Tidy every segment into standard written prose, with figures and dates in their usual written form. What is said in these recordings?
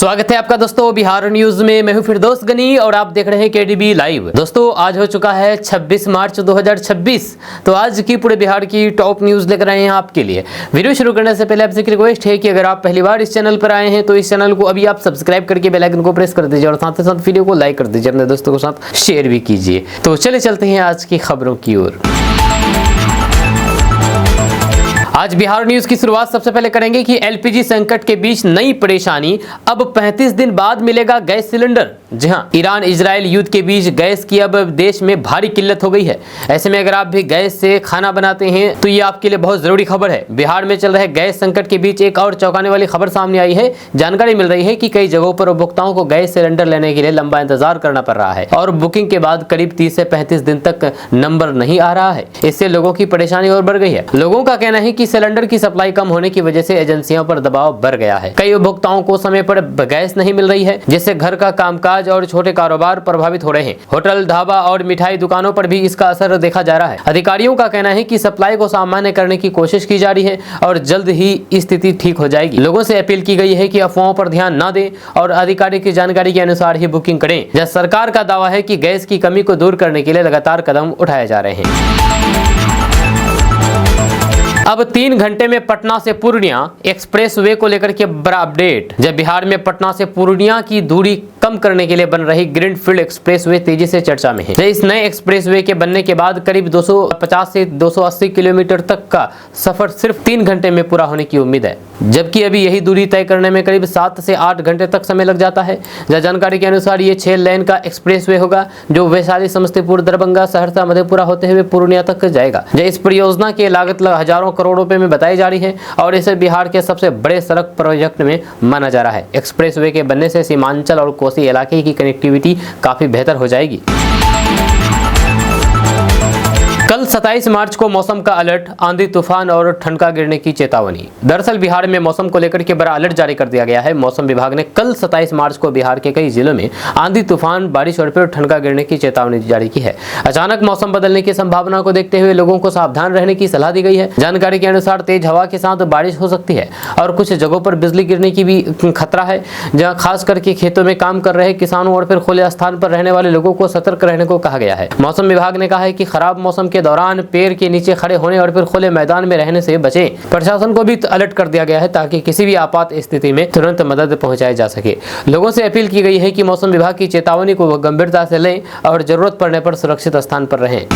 स्वागत है आपका दोस्तों बिहार न्यूज में। मैं हूं फिरदौस गनी और आप देख रहे हैं केडीबी लाइव। दोस्तों आज हो चुका है 26 मार्च 2026। तो आज की पूरे बिहार की टॉप न्यूज लेकर आए हैं आपके लिए। वीडियो शुरू करने से पहले आपसे एक रिक्वेस्ट है कि अगर आप पहली बार इस चैनल पर आए हैं तो इस चैनल को अभी आप सब्सक्राइब करके बेल आइकन को प्रेस कर दीजिए और साथ ही साथ वीडियो को लाइक कर दीजिए, अपने दोस्तों के साथ शेयर भी कीजिए। तो चले चलते हैं आज की खबरों की ओर। आज बिहार न्यूज की शुरुआत सबसे पहले करेंगे कि एलपीजी संकट के बीच नई परेशानी, अब 35 दिन बाद मिलेगा गैस सिलेंडर। जी हां, ईरान इजराइल युद्ध के बीच गैस की अब देश में भारी किल्लत हो गई है। ऐसे में अगर आप भी गैस से खाना बनाते हैं तो ये आपके लिए बहुत जरूरी खबर है। बिहार में चल रहे गैस संकट के बीच एक और चौंकाने वाली खबर सामने आई है। जानकारी मिल रही है कि कई जगहों पर उपभोक्ताओं को गैस सिलेंडर लेने के लिए लंबा इंतजार करना पड़ रहा है और बुकिंग के बाद करीब 30 से 35 दिन तक नंबर नहीं आ रहा है। इससे लोगों की परेशानी और बढ़ गई है। लोगों का कहना है कि सिलेंडर की सप्लाई कम होने की वजह से एजेंसियों पर दबाव बढ़ गया है। कई उपभोक्ताओं को समय पर गैस नहीं मिल रही है, जिससे घर का कामकाज और छोटे कारोबार प्रभावित हो रहे हैं। होटल, ढाबा और मिठाई दुकानों पर भी इसका असर देखा जा रहा है। अधिकारियों का कहना है कि सप्लाई को सामान्य करने की कोशिश की जा रही है और जल्द ही स्थिति ठीक हो जाएगी। लोगों से अपील की गई है कि अफवाहों पर ध्यान न दें और अधिकारी की जानकारी के अनुसार ही बुकिंग करें। जब सरकार का दावा है कि गैस की कमी को दूर करने के लिए लगातार कदम उठाए जा रहे हैं। अब 3 घंटे में पटना से पूर्णिया एक्सप्रेसवे को लेकर के बड़ा अपडेट। जब बिहार में पटना से पूर्णिया की दूरी कम करने के लिए बन रही ग्रीनफील्ड एक्सप्रेसवे तेजी से चर्चा में है। इस नए एक्सप्रेसवे के बनने के बाद करीब 250 से 280 किलोमीटर तक का सफर सिर्फ 3 घंटे में पूरा होने की उम्मीद है, जबकि अभी यही दूरी तय करने में करीब 7 से 8 घंटे तक समय लग जाता है। जानकारी के अनुसार ये 6 लेन का एक्सप्रेसवे होगा जो वैशाली, समस्तीपुर, दरभंगा, सहरसा, मधेपुरा होते हुए पूर्णिया तक जाएगा। इस परियोजना की लागत हजारों करोड़ रुपए में बताई जा रही है और इसे बिहार के सबसे बड़े सड़क प्रोजेक्ट में माना जा रहा है। एक्सप्रेसवे के बनने से सीमांचल और कोसी इलाके की कनेक्टिविटी काफी बेहतर हो जाएगी। कल 27 मार्च को मौसम का अलर्ट, आंधी तूफान और ठनका गिरने की चेतावनी। दरअसल बिहार में मौसम को लेकर के बड़ा अलर्ट जारी कर दिया गया है। मौसम विभाग ने कल 27 मार्च को बिहार के कई जिलों में आंधी तूफान, बारिश और फिर ठनका गिरने की चेतावनी जारी की है। अचानक मौसम बदलने की संभावना को देखते हुए लोगों को सावधान रहने की सलाह दी गई है। जानकारी के अनुसार तेज हवा के साथ बारिश हो सकती है और कुछ जगहों पर बिजली गिरने की भी खतरा है, जहाँ खास करके खेतों में काम कर रहे किसानों और फिर खुले स्थान पर रहने वाले लोगों को सतर्क रहने को कहा गया है। मौसम विभाग ने कहा है कि खराब मौसम के दौरान पेड़ के नीचे खड़े होने और फिर खुले मैदान में रहने से बचें। प्रशासन को भी अलर्ट कर दिया गया है ताकि किसी भी आपात स्थिति में तुरंत मदद पहुंचाई जा सके। लोगों से अपील की गई है कि मौसम विभाग की चेतावनी को गंभीरता से लें और जरूरत पड़ने पर सुरक्षित स्थान पर रहें।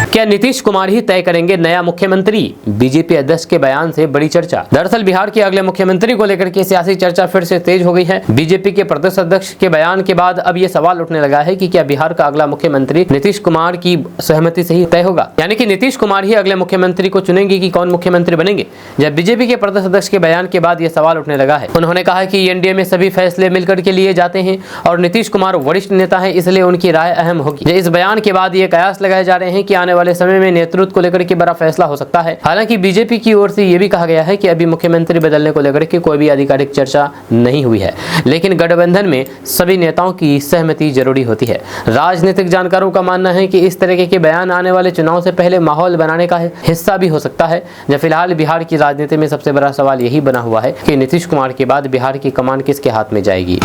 क्या नीतीश कुमार ही तय करेंगे नया मुख्यमंत्री? बीजेपी अध्यक्ष के बयान से बड़ी चर्चा। दरअसल बिहार के अगले मुख्यमंत्री को लेकर के सियासी चर्चा फिर से तेज हो गई है। बीजेपी के प्रदेश अध्यक्ष के बयान के बाद अब ये सवाल उठने लगा है कि क्या बिहार का अगला मुख्यमंत्री नीतीश कुमार की सहमति से ही तय होगा, यानी कि नीतीश कुमार ही अगले मुख्यमंत्री को चुनेंगे कि कौन मुख्यमंत्री बनेंगे। जब बीजेपी के प्रदेश अध्यक्ष के बयान के बाद ये सवाल उठने लगा है। उन्होंने कहा कि एनडीए में सभी फैसले मिलकर के लिए जाते हैं और नीतीश कुमार वरिष्ठ नेता है, इसलिए उनकी राय अहम होगी। इस बयान के बाद ये कयास लगाए जा रहे हैं कि आने वाले समय में नेतृत्व को लेकर के बड़ा फैसला हो सकता है। हालांकि बीजेपी की ओर से यह भी कहा गया है कि अभी मुख्यमंत्री बदलने को लेकर के कोई भी आधिकारिक चर्चा नहीं हुई है, लेकिन गठबंधन में सभी नेताओं की सहमति जरूरी होती है। राजनीतिक जानकारों का मानना है कि इस तरह के बयान आने वाले चुनाव से पहले माहौल बनाने का हिस्सा भी हो सकता है। जब फिलहाल बिहार की राजनीति में सबसे बड़ा सवाल यही बना हुआ है कि नीतीश कुमार के बाद बिहार की कमान किसके हाथ में जाएगी।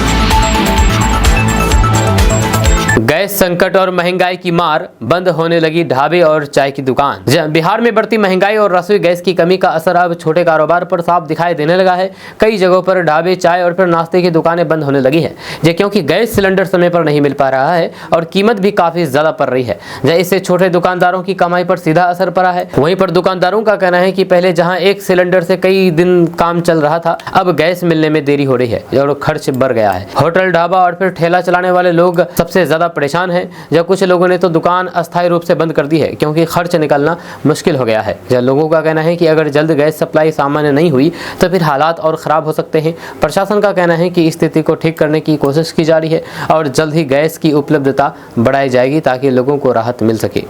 गैस संकट और महंगाई की मार, बंद होने लगी ढाबे और चाय की दुकान। बिहार में बढ़ती महंगाई और रसोई गैस की कमी का असर अब छोटे कारोबार पर साफ दिखाई देने लगा है। कई जगहों पर ढाबे, चाय और फिर नाश्ते की दुकानें बंद होने लगी है, क्योंकि गैस सिलेंडर समय पर नहीं मिल पा रहा है और कीमत भी काफी ज्यादा पड़ रही है। इससे छोटे दुकानदारों की कमाई पर सीधा असर पड़ा है। वहीं पर दुकानदारों का कहना है कि पहले जहाँ एक सिलेंडर से कई दिन काम चल रहा था, अब गैस मिलने में देरी हो रही है और खर्च बढ़ गया है। होटल, ढाबा और फिर ठेला चलाने वाले लोग सबसे ज्यादा परेशान है। जब कुछ लोगों ने तो दुकान अस्थायी रूप से बंद कर दी है क्योंकि खर्च निकालना मुश्किल हो गया है। जब लोगों का कहना है कि अगर जल्द गैस सप्लाई सामान्य नहीं हुई तो फिर हालात और खराब हो सकते हैं। प्रशासन का कहना है कि स्थिति को ठीक करने की कोशिश की जा रही है और जल्द ही गैस की उपलब्धता बढ़ाई जाएगी ताकि लोगों को राहत मिल सके।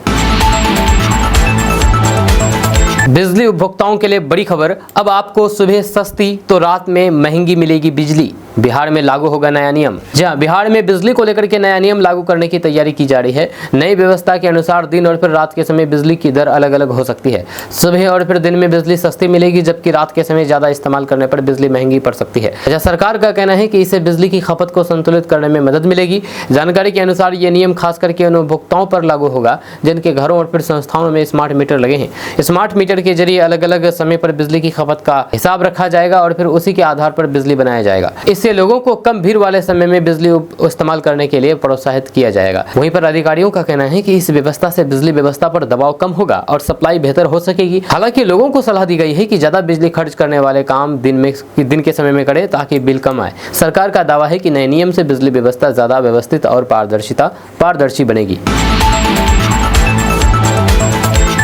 बिजली उपभोक्ताओं के लिए बड़ी खबर, अब आपको सुबह सस्ती तो रात में महंगी मिलेगी बिजली। बिहार में लागू होगा नया नियम। जी हां, बिहार में बिजली को लेकर के नया नियम लागू करने की तैयारी की जा रही है। नई व्यवस्था के अनुसार दिन और फिर रात के समय बिजली की दर अलग अलग हो सकती है। सुबह और फिर दिन में बिजली सस्ती मिलेगी, जबकि रात के समय ज्यादा इस्तेमाल करने पर बिजली महंगी पड़ सकती है। सरकार का कहना है कि इससे बिजली की खपत को संतुलित करने में मदद मिलेगी। जानकारी के अनुसार ये नियम खास करके उन उपभोक्ताओं पर लागू होगा जिनके घरों और फिर संस्थानों में स्मार्ट मीटर लगे हैं। स्मार्ट मीटर के जरिए अलग अलग समय पर बिजली की खपत का हिसाब रखा जाएगा और फिर उसी के आधार पर बिजली बनाया जाएगा। इससे लोगों को कम भीड़ वाले समय में बिजली इस्तेमाल करने के लिए प्रोत्साहित किया जाएगा। वहीं पर अधिकारियों का कहना है कि इस व्यवस्था से बिजली व्यवस्था पर दबाव कम होगा और सप्लाई बेहतर हो सकेगी। हालांकि लोगों को सलाह दी गई है कि ज्यादा बिजली खर्च करने वाले काम दिन के समय में करें ताकि बिल कम आए। सरकार का दावा है कि नए नियम से बिजली व्यवस्था ज्यादा व्यवस्थित और पारदर्शी बनेगी।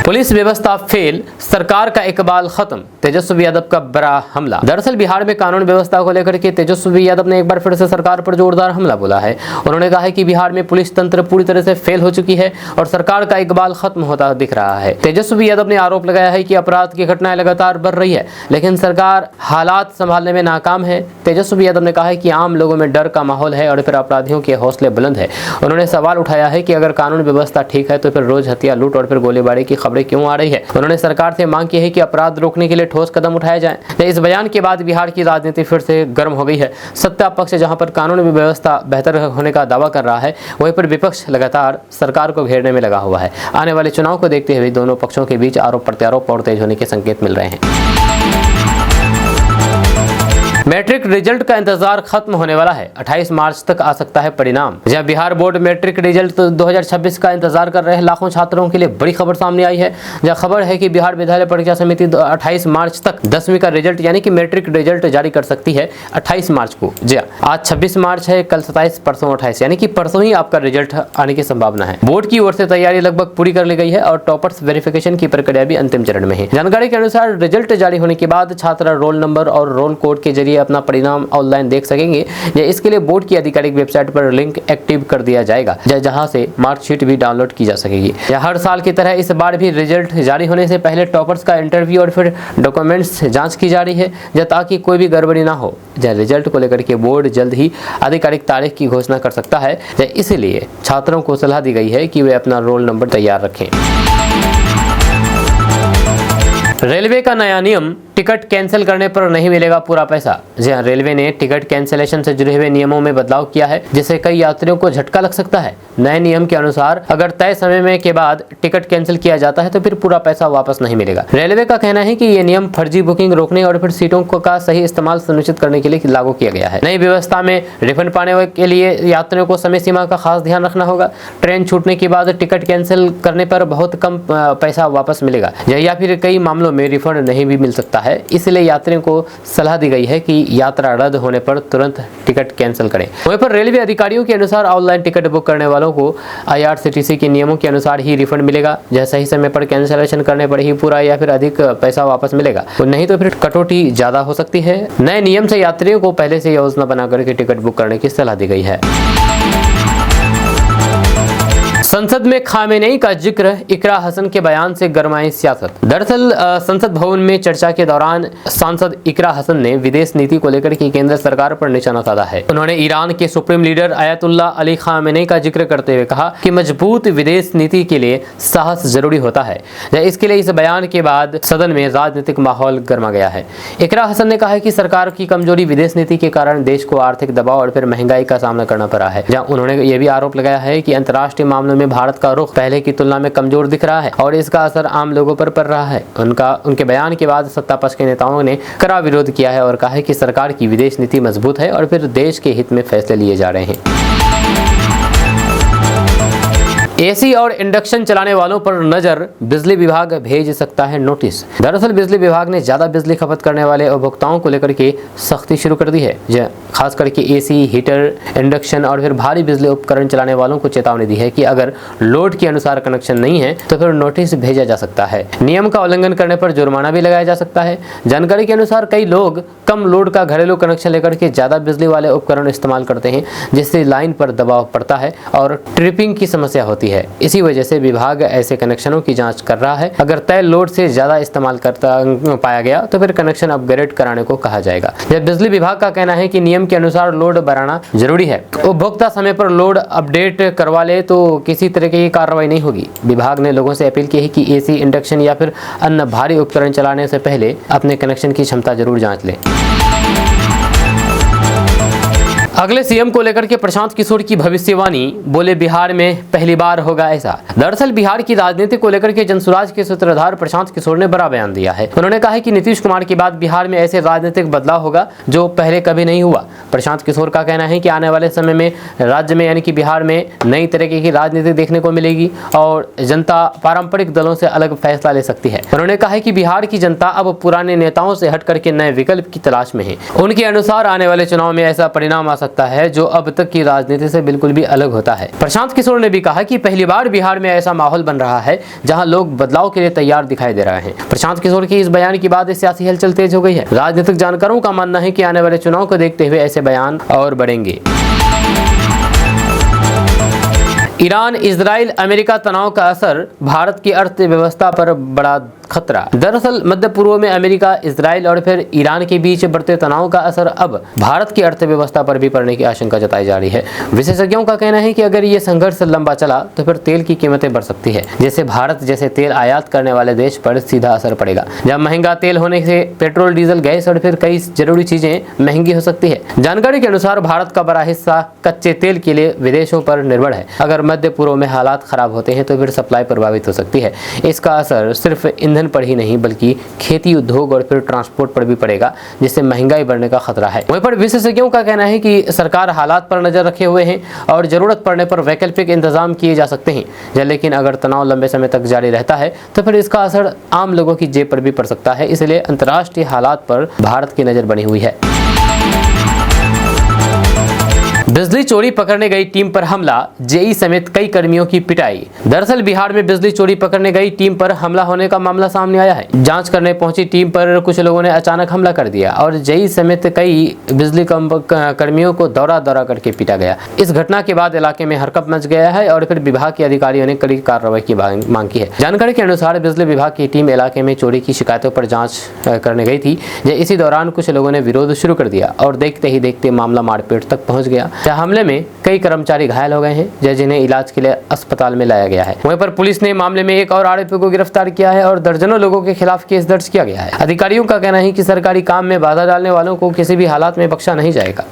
पुलिस व्यवस्था फेल, सरकार का इकबाल खत्म, तेजस्वी यादव का बड़ा हमला। दरअसल बिहार में कानून व्यवस्था को लेकर के तेजस्वी यादव ने एक बार फिर से सरकार पर जोरदार हमला बोला है। उन्होंने कहा है कि बिहार में पुलिस तंत्र पूरी तरह से फेल हो चुकी है और सरकार का इकबाल खत्म होता दिख रहा है। तेजस्वी यादव ने आरोप लगाया है कि अपराध की घटनाएं लगातार बढ़ रही है, लेकिन सरकार हालात संभालने में नाकाम है। तेजस्वी यादव ने कहा है कि आम लोगों में डर का माहौल है और फिर अपराधियों के हौसले बुलंद है। उन्होंने सवाल उठाया है कि अगर कानून व्यवस्था ठीक है तो फिर रोज हत्या, लूट और फिर गोलीबारी की खबरें क्यों आ रही है। उन्होंने सरकार से मांग की है कि अपराध रोकने के लिए ठोस कदम उठाए जाएं। इस बयान के बाद बिहार की राजनीति फिर से गर्म हो गई है। सत्ता पक्ष जहां पर कानून व्यवस्था बेहतर होने का दावा कर रहा है, वहीं पर विपक्ष लगातार सरकार को घेरने में लगा हुआ है। आने वाले चुनाव को देखते हुए दोनों पक्षों के बीच आरोप प्रत्यारोप और तेज होने के संकेत मिल रहे हैं। मैट्रिक रिजल्ट का इंतजार खत्म होने वाला है, 28 मार्च तक आ सकता है परिणाम। जब बिहार बोर्ड मैट्रिक रिजल्ट 2026 का इंतजार कर रहे लाखों छात्रों के लिए बड़ी खबर सामने आई है। जहां खबर है कि बिहार विद्यालय परीक्षा समिति 28 मार्च तक 10वीं का रिजल्ट यानी कि मैट्रिक रिजल्ट जारी कर सकती है। 28 मार्च को, जी आज 26 मार्च है, कल 27, परसों 28, यानी कि परसों ही आपका रिजल्ट आने की संभावना है। बोर्ड की ओर से तैयारी लगभग पूरी कर ली गई है और टॉपर्स वेरिफिकेशन की प्रक्रिया भी अंतिम चरण में है। जानकारी के अनुसार रिजल्ट जारी होने के बाद छात्र रोल नंबर और रोल कोड के जरिए अपना परिणाम ऑनलाइन देख सकेंगे। या इसके लिए बोर्ड की आधिकारिक वेबसाइट पर लिंक एक्टिव कर दिया जाएगा, जहां से मार्कशीट भी डाउनलोड की जा सकेगी। या हर साल की तरह इस बार भी रिजल्ट जारी होने से पहले टॉपर्स का इंटरव्यू और फिर डॉक्यूमेंट्स जांच की जा रही है, ताकि कोई भी गड़बड़ी ना हो। रिजल्ट को लेकर के बोर्ड जल्द ही आधिकारिक तारीख की घोषणा कर सकता है, इसलिए छात्रों को सलाह दी गई है कि वे अपना रोल नंबर तैयार रखें। रेलवे का नया नियम, टिकट कैंसिल करने पर नहीं मिलेगा पूरा पैसा। जी हां, रेलवे ने टिकट कैंसिलेशन से जुड़े हुए नियमों में बदलाव किया है, जिससे कई यात्रियों को झटका लग सकता है। नए नियम के अनुसार अगर तय समय में के बाद टिकट कैंसिल किया जाता है तो फिर पूरा पैसा वापस नहीं मिलेगा। रेलवे का कहना है कि ये नियम फर्जी बुकिंग रोकने और फिर सीटों का सही इस्तेमाल सुनिश्चित करने के लिए लागू किया गया है। नई व्यवस्था में रिफंड पाने के लिए यात्रियों को समय सीमा का खास ध्यान रखना होगा। ट्रेन छूटने के बाद टिकट कैंसिल करने पर बहुत कम पैसा वापस मिलेगा या फिर कई मामलों में रिफंड नहीं भी मिल सकता है। इसलिए यात्रियों को सलाह दी गई है कि यात्रा रद्द होने पर तुरंत टिकट कैंसिल करें। वहीं पर रेलवे अधिकारियों के अनुसार ऑनलाइन टिकट बुक करने वालों को IRCTC के नियमों के अनुसार ही रिफंड मिलेगा। जैसा ही समय पर कैंसिलेशन करने पर ही पूरा या फिर अधिक पैसा वापस मिलेगा, नहीं तो फिर कटौती ज्यादा हो सकती है। नए नियम से यात्रियों को पहले से योजना बनाकर के टिकट बुक करने की सलाह दी गई है। संसद में खामेनेई का जिक्र, इकरा हसन के बयान से गरमाई सियासत। दरअसल संसद भवन में चर्चा के दौरान सांसद इकरा हसन ने विदेश नीति को लेकर के केंद्र सरकार पर निशाना साधा है। उन्होंने ईरान के supreme leader Ayatollah Ali Khamenei का जिक्र करते हुए कहा कि मजबूत विदेश नीति के लिए साहस जरूरी होता है। इसके लिए इस बयान के बाद सदन में राजनीतिक माहौल गर्मा गया है। इकरा हसन ने कहा है कि सरकार की कमजोरी विदेश नीति के कारण देश को आर्थिक दबाव और फिर महंगाई का सामना करना पड़ा है। जहाँ उन्होंने ये भी आरोप लगाया है कि अंतर्राष्ट्रीय मामलों में भारत का रुख पहले की तुलना में कमजोर दिख रहा है और इसका असर आम लोगों पर पड़ रहा है। उनके बयान के बाद सत्ता पक्ष के नेताओं ने कड़ा विरोध किया है और कहा है कि सरकार की विदेश नीति मजबूत है और फिर देश के हित में फैसले लिए जा रहे हैं। एसी और इंडक्शन चलाने वालों पर नजर, बिजली विभाग भेज सकता है नोटिस। दरअसल बिजली विभाग ने ज्यादा बिजली खपत करने वाले उपभोक्ताओं को लेकर के सख्ती शुरू कर दी है। खास करके एसी, हीटर, इंडक्शन और फिर भारी बिजली उपकरण चलाने वालों को चेतावनी दी है कि अगर लोड के अनुसार कनेक्शन नहीं है तो फिर नोटिस भेजा जा सकता है। नियम का उल्लंघन करने पर जुर्माना भी लगाया जा सकता है। जानकारी के अनुसार कई लोग कम लोड का घरेलू कनेक्शन लेकर के ज्यादा बिजली वाले उपकरण इस्तेमाल करते हैं, जिससे लाइन पर दबाव पड़ता है और ट्रिपिंग की समस्या होती है। होती है। इसी वजह से विभाग ऐसे कनेक्शनों की जांच कर रहा है। अगर तय लोड से ज्यादा इस्तेमाल करता पाया गया तो फिर कनेक्शन अपग्रेड कराने को कहा जाएगा। जब बिजली विभाग का कहना है कि नियम के अनुसार लोड बढ़ाना जरूरी है, उपभोक्ता समय पर लोड अपडेट करवा ले तो किसी तरह की कार्रवाई नहीं होगी। विभाग ने लोगों से अपील की है कि एसी, इंडक्शन या फिर अन्य भारी उपकरण चलाने से पहले अपने कनेक्शन की क्षमता जरूर जांच लें। अगले सीएम को लेकर के प्रशांत किशोर की भविष्यवाणी, बोले बिहार में पहली बार होगा ऐसा। दरअसल बिहार की राजनीति को लेकर के जनसुराज के सूत्रधार प्रशांत किशोर ने बड़ा बयान दिया है। उन्होंने कहा है कि नीतीश कुमार के बाद बिहार में ऐसे राजनीतिक बदलाव होगा जो पहले कभी नहीं हुआ। प्रशांत किशोर का कहना है कि आने वाले समय में राज्य में यानी कि बिहार में नई तरीके की राजनीति देखने को मिलेगी और जनता पारंपरिक दलों से अलग फैसला ले सकती है। उन्होंने कहा है कि बिहार की जनता अब पुराने नेताओं से हट करके नए विकल्प की तलाश में है। उनके अनुसार आने वाले चुनाव में ऐसा परिणाम आ सकता है जो अब तक की राजनीति से बिल्कुल भी अलग होता है। प्रशांत किशोर ने भी कहा कि पहली बार बिहार में ऐसा माहौल बन रहा है जहां लोग बदलाव के लिए तैयार दिखाई दे रहे हैं। प्रशांत किशोर के इस बयान के बाद सियासी हलचल तेज हो गई है। राजनीतिक जानकारों का मानना है कि आने वाले चुनाव को देखते हुए ऐसे बयान और बढ़ेंगे। ईरान, इजराइल, अमेरिका तनाव का असर भारत की अर्थव्यवस्था पर बड़ा खतरा। दरअसल मध्य पूर्व में अमेरिका, इजराइल और फिर ईरान के बीच बढ़ते तनाव का असर अब भारत की अर्थव्यवस्था पर भी पड़ने की आशंका जताई जा रही है। विशेषज्ञों का कहना है कि अगर ये संघर्ष लंबा चला तो फिर तेल की कीमतें बढ़ सकती है, जिससे भारत जैसे तेल आयात करने वाले देश पर सीधा असर पड़ेगा। जब महंगा तेल होने से पेट्रोल, डीजल, गैस और फिर कई जरूरी चीजें महंगी हो सकती है। जानकारी के अनुसार भारत का बड़ा हिस्सा कच्चे तेल के लिए विदेशों पर निर्भर है। अगर मध्य पूर्व में हालात खराब होते हैं तो फिर सप्लाई प्रभावित हो सकती है। इसका असर सिर्फ ईंधन पर ही नहीं बल्कि खेती, उद्योग और फिर ट्रांसपोर्ट पर भी पड़ेगा, जिससे महंगाई बढ़ने का खतरा है। वहीं पर विशेषज्ञों का कहना है कि सरकार हालात पर नजर रखे हुए हैं और जरूरत पड़ने पर वैकल्पिक इंतजाम किए जा सकते हैं। लेकिन अगर तनाव लंबे समय तक जारी रहता है तो फिर इसका असर आम लोगों की जेब पर भी पड़ सकता है। इसलिए अंतर्राष्ट्रीय हालात पर भारत की नजर बनी हुई है। बिजली चोरी पकड़ने गई टीम पर हमला, जेई समेत कई कर्मियों की पिटाई। दरअसल बिहार में बिजली चोरी पकड़ने गई टीम पर हमला होने का मामला सामने आया है। जांच करने पहुंची टीम पर कुछ लोगों ने अचानक हमला कर दिया और जेई समेत कई बिजली कर्मियों को दौरा करके पीटा गया। इस घटना के बाद इलाके में हरकंप मच गया है और फिर विभाग के अधिकारियों ने कड़ी कार्रवाई की मांग की है। जानकारी के अनुसार बिजली विभाग की टीम इलाके में चोरी की शिकायतों पर जाँच करने गई थी। इसी दौरान कुछ लोगों ने विरोध शुरू कर दिया और देखते ही देखते मामला मारपीट तक पहुँच गया। हमले में कई कर्मचारी घायल हो गए हैं, जिन्हें इलाज के लिए अस्पताल में लाया गया है। वहीं पर पुलिस ने मामले में एक और आरोपी को गिरफ्तार किया है और दर्जनों लोगों के खिलाफ केस दर्ज किया गया है। अधिकारियों का कहना है कि सरकारी काम में बाधा डालने वालों को किसी भी हालात में बख्शा नहीं जाएगा।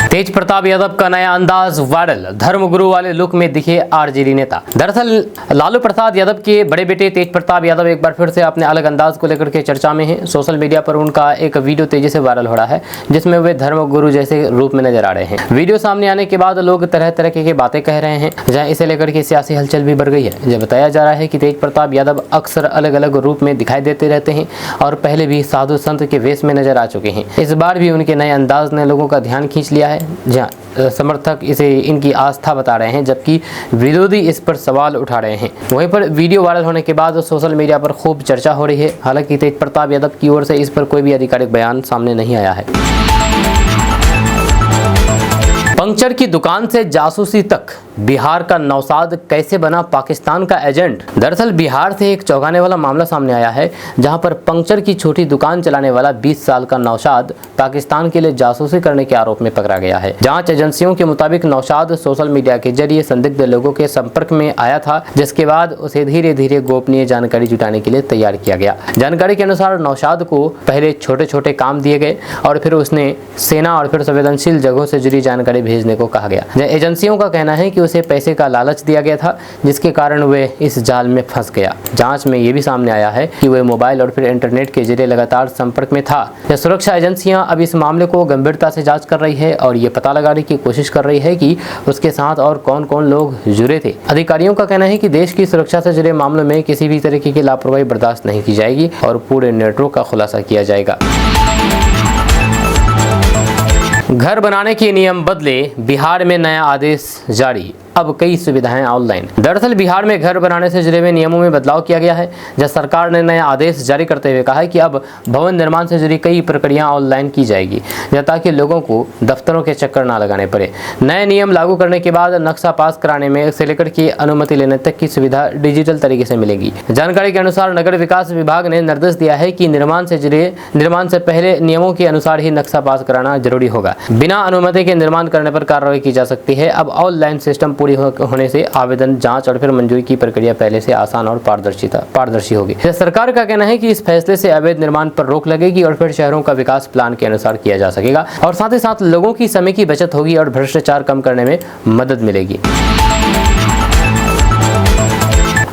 तेज प्रताप यादव का नया अंदाज वायरल, धर्मगुरु वाले लुक में दिखे आरजेडी नेता। दरअसल लालू प्रसाद यादव के बड़े बेटे तेज प्रताप यादव एक बार फिर से अपने अलग अंदाज को लेकर के चर्चा में हैं। सोशल मीडिया पर उनका एक वीडियो तेजी से वायरल हो रहा है जिसमें वे धर्मगुरु जैसे रूप में नजर आ रहे हैं। वीडियो सामने आने के बाद लोग तरह तरह की बातें कह रहे हैं, जहाँ इसे लेकर के सियासी हलचल भी बढ़ गई है। जब बताया जा रहा है कि तेज प्रताप यादव अक्सर अलग अलग रूप में दिखाई देते रहते हैं और पहले भी साधु संत के वेश में नजर आ चुके हैं। इस बार भी उनके नए अंदाज ने लोगों का ध्यान खींच लिया है, जहाँ समर्थक इसे इनकी आस्था बता रहे हैं जबकि विरोधी इस पर सवाल उठा रहे हैं। वहीं पर वीडियो वायरल होने के बाद सोशल मीडिया पर खूब चर्चा हो रही है। हालांकि तेज प्रताप यादव की ओर से इस पर कोई भी आधिकारिक बयान सामने नहीं आया है। पंक्चर की दुकान से जासूसी तक, बिहार का नौशाद कैसे बना पाकिस्तान का एजेंट। दरअसल बिहार से एक चौंकाने वाला मामला सामने आया है, जहां पर पंक्चर की छोटी दुकान चलाने वाला 20 साल का नौशाद पाकिस्तान के लिए जासूसी करने के आरोप में पकड़ा गया है। जांच एजेंसियों के मुताबिक नौशाद सोशल मीडिया के जरिए संदिग्ध लोगों के संपर्क में आया था, जिसके बाद उसे धीरे धीरे गोपनीय जानकारी जुटाने के लिए तैयार किया गया। जानकारी के अनुसार नौशाद को पहले छोटे छोटे काम दिए गए और फिर उसने सेना और फिर संवेदनशील जगहों से जुड़ी जानकारी भेजने को कहा गया। एजेंसियों का कहना है कि उसे पैसे का लालच दिया गया था, जिसके कारण वे इस जाल में फंस गया। जांच में यह भी सामने आया है कि वह मोबाइल और फिर इंटरनेट के जरिए लगातार संपर्क में था। सुरक्षा एजेंसियां अब इस मामले को गंभीरता से जांच कर रही है और ये पता लगाने की कोशिश कर रही है कि उसके साथ और कौन कौन लोग जुड़े थे। अधिकारियों का कहना है कि देश की सुरक्षा से जुड़े मामलों में किसी भी तरीके की लापरवाही बर्दाश्त नहीं की जाएगी और पूरे नेटवर्क का खुलासा किया जाएगा। घर बनाने के नियम बदले, बिहार में नया आदेश जारी। अब कई सुविधाएं ऑनलाइन। दरअसल बिहार में घर बनाने से जुड़े हुए नियमों में बदलाव किया गया है, जब सरकार ने नया आदेश जारी करते हुए कहा है कि अब भवन निर्माण से जुड़ी कई प्रक्रियाएं ऑनलाइन की जाएगी, ताकि लोगों को दफ्तरों के चक्कर ना लगाने पड़े। नए नियम लागू करने के बाद नक्शा पास कराने में से लेकर के अनुमति लेने तक की सुविधा डिजिटल तरीके से मिलेगी। जानकारी के अनुसार नगर विकास विभाग ने निर्देश दिया है कि निर्माण से पहले नियमों के अनुसार ही नक्शा पास कराना जरूरी होगा। बिना अनुमति के निर्माण करने पर कार्रवाई की जा सकती है। अब ऑनलाइन सिस्टम पूरी होने से आवेदन, जांच और फिर मंजूरी की प्रक्रिया पहले से आसान और पारदर्शी होगी। सरकार का कहना है कि इस फैसले से अवैध निर्माण पर रोक लगेगी और फिर शहरों का विकास प्लान के अनुसार किया जा सकेगा और साथ ही साथ लोगों की समय की बचत होगी और भ्रष्टाचार कम करने में मदद मिलेगी।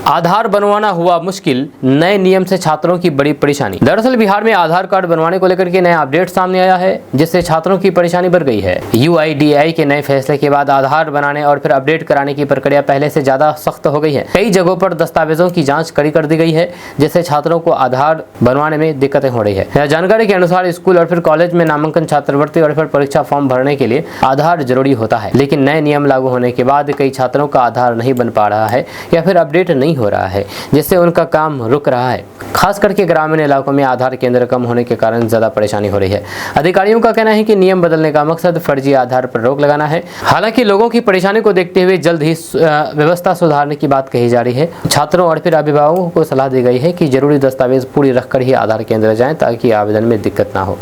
आधार बनवाना हुआ मुश्किल, नए नियम से छात्रों की बड़ी परेशानी। दरअसल बिहार में आधार कार्ड बनवाने को लेकर के नया अपडेट सामने आया है, जिससे छात्रों की परेशानी बढ़ गई है। UIDAI के नए फैसले के बाद आधार बनाने और फिर अपडेट कराने की प्रक्रिया पहले से ज्यादा सख्त हो गई है। कई जगहों पर दस्तावेजों की जांच कड़ी कर दी गई है, जिससे छात्रों को आधार बनवाने में दिक्कतें हो रही है। जानकारी के अनुसार स्कूल और फिर कॉलेज में नामांकन, छात्रवृत्ति और फिर परीक्षा फॉर्म भरने के लिए आधार जरूरी होता है, लेकिन नए नियम लागू होने के बाद कई छात्रों का आधार नहीं बन पा रहा है या फिर अपडेट नहीं हो रहा है, जिससे उनका काम रुक रहा है। खास करके ग्रामीण इलाकों में आधार केंद्र कम होने के कारण ज्यादा परेशानी हो रही है। अधिकारियों का कहना है कि नियम बदलने का मकसद फर्जी आधार पर रोक लगाना है। हालांकि लोगों की परेशानी को देखते हुए जल्द ही व्यवस्था सुधारने की बात कही जा रही है। छात्रों और फिर अभिभावकों को सलाह दी गई है कि जरूरी दस्तावेज पूरी रखकर ही आधार केंद्र जाएं, ताकि आवेदन में दिक्कत ना हो।